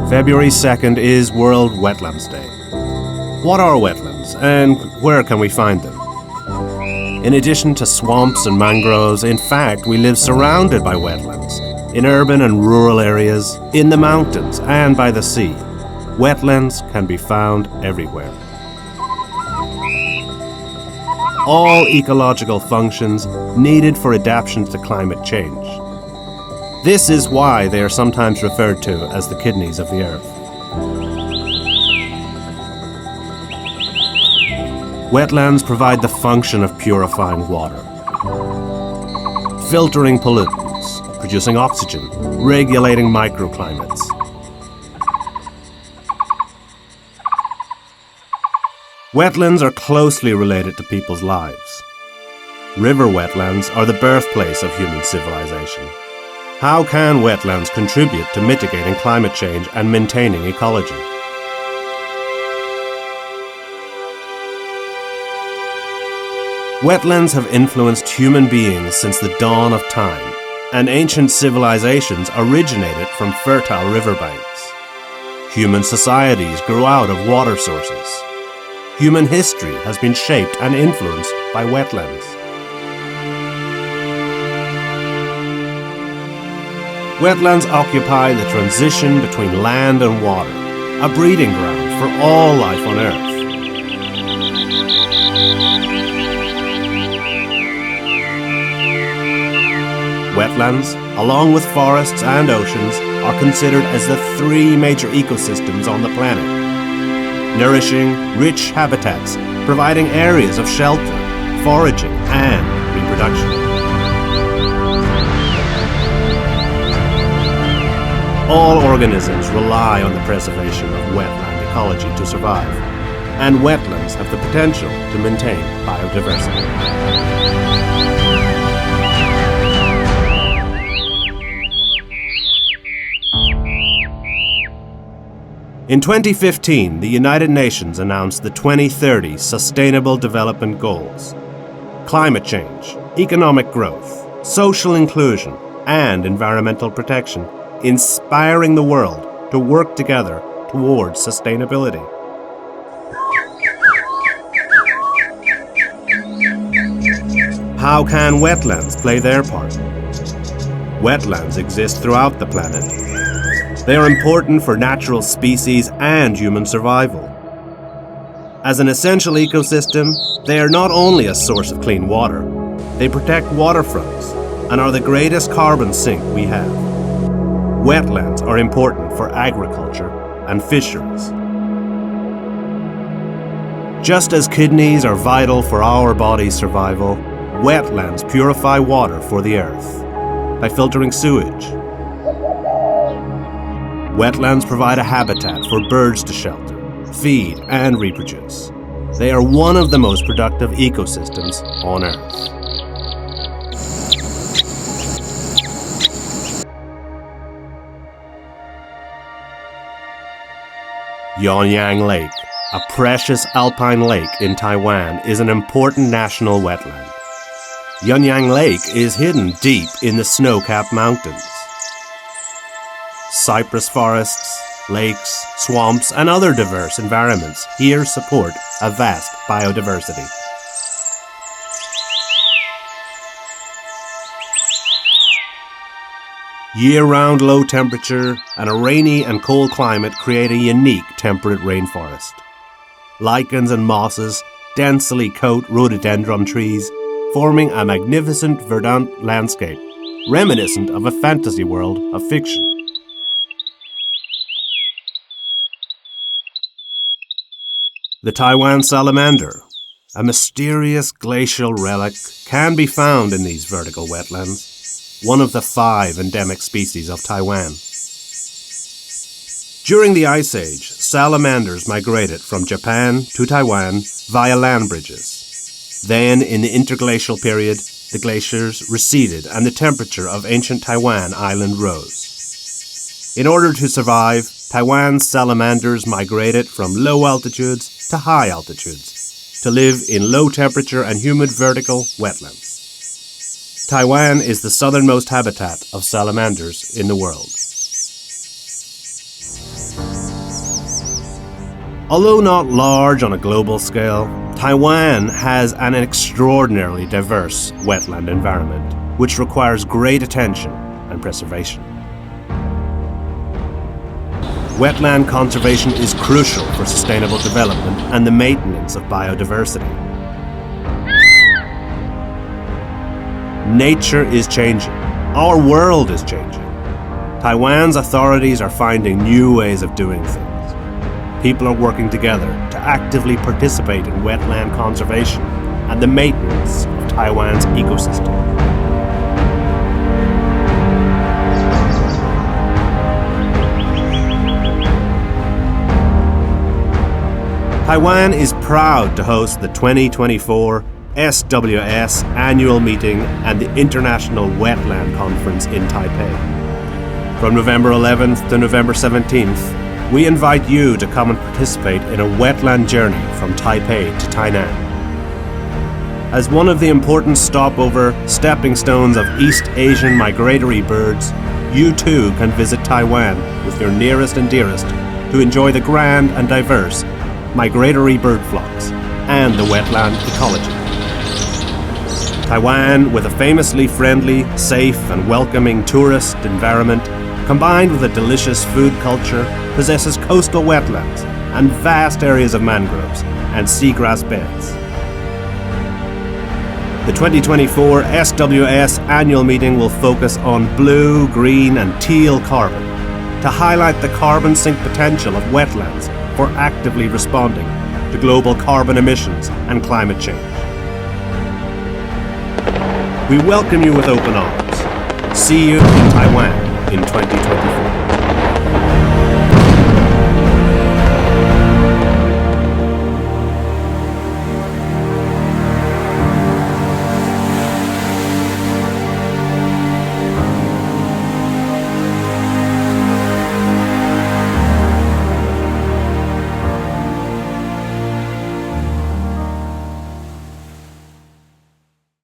February 2nd is World Wetlands Day. What are wetlands and where can we find them? In addition to swamps and mangroves, in fact, we live surrounded by wetlands, in urban and rural areas, in the mountains and by the sea. Wetlands can be found everywhere. All ecological functions needed for adaptation to climate change. This is why they are sometimes referred to as the kidneys of the earth. Wetlands provide the function of purifying water, filtering pollutants, producing oxygen, regulating microclimates. Wetlands are closely related to people's lives. River wetlands are the birthplace of human civilization. How can wetlands contribute to mitigating climate change and maintaining ecology? Wetlands have influenced human beings since the dawn of time, and ancient civilizations originated from fertile riverbanks. Human societies grew out of water sources. Human history has been shaped and influenced by wetlands. Wetlands occupy the transition between land and water, a breeding ground for all life on Earth. Wetlands, along with forests and oceans, are considered as the three major ecosystems on the planet, nourishing rich habitats, providing areas of shelter, foraging, and reproduction. All organisms rely on the preservation of wetland ecology to survive, and wetlands have the potential to maintain biodiversity. In 2015, the United Nations announced the 2030 Sustainable Development Goals. Climate change, economic growth, social inclusion, and environmental protection, inspiring the world to work together towards sustainability. How can wetlands play their part? Wetlands exist throughout the planet. They are important for natural species and human survival. As an essential ecosystem, they are not only a source of clean water, they protect waterfronts and are the greatest carbon sink we have. Wetlands are important for agriculture and fisheries. Just as kidneys are vital for our body's survival, wetlands purify water for the earth by filtering sewage. Wetlands provide a habitat for birds to shelter, feed, and reproduce. They are one of the most productive ecosystems on Earth. Yonyang Lake, a precious alpine lake in Taiwan, is an important national wetland. Yonyang Lake is hidden deep in the snow-capped mountains. Cypress forests, lakes, swamps, and other diverse environments here support a vast biodiversity. Year-round low temperature and a rainy and cold climate create a unique temperate rainforest. Lichens and mosses densely coat rhododendron trees, forming a magnificent verdant landscape, reminiscent of a fantasy world of fiction. The Taiwan salamander, a mysterious glacial relic, can be found in these vertical wetlands, one of the 5 endemic species of Taiwan. During the Ice Age, salamanders migrated from Japan to Taiwan via land bridges. Then, in the interglacial period, the glaciers receded and the temperature of ancient Taiwan island rose. In order to survive, Taiwan's salamanders migrated from low altitudes to high altitudes to live in low temperature and humid vertical wetlands. Taiwan is the southernmost habitat of salamanders in the world. Although not large on a global scale, Taiwan has an extraordinarily diverse wetland environment, which requires great attention and preservation. Wetland conservation is crucial for sustainable development and the maintenance of biodiversity. Nature is changing. Our world is changing. Taiwan's authorities are finding new ways of doing things. People are working together to actively participate in wetland conservation and the maintenance of Taiwan's ecosystem. Taiwan is proud to host the 2024 SWS annual meeting and the International Wetland Conference in Taipei. From November 11th to November 17th, we invite you to come and participate in a wetland journey from Taipei to Tainan. As one of the important stopover stepping stones of East Asian migratory birds, you too can visit Taiwan with your nearest and dearest to enjoy the grand and diverse migratory bird flocks and the wetland ecology. Taiwan, with a famously friendly, safe and welcoming tourist environment, combined with a delicious food culture, possesses coastal wetlands and vast areas of mangroves and seagrass beds. The 2024 SWS annual meeting will focus on blue, green and teal carbon to highlight the carbon sink potential of wetlands for actively responding to global carbon emissions and climate change. We welcome you with open arms. See you in Taiwan in 2024.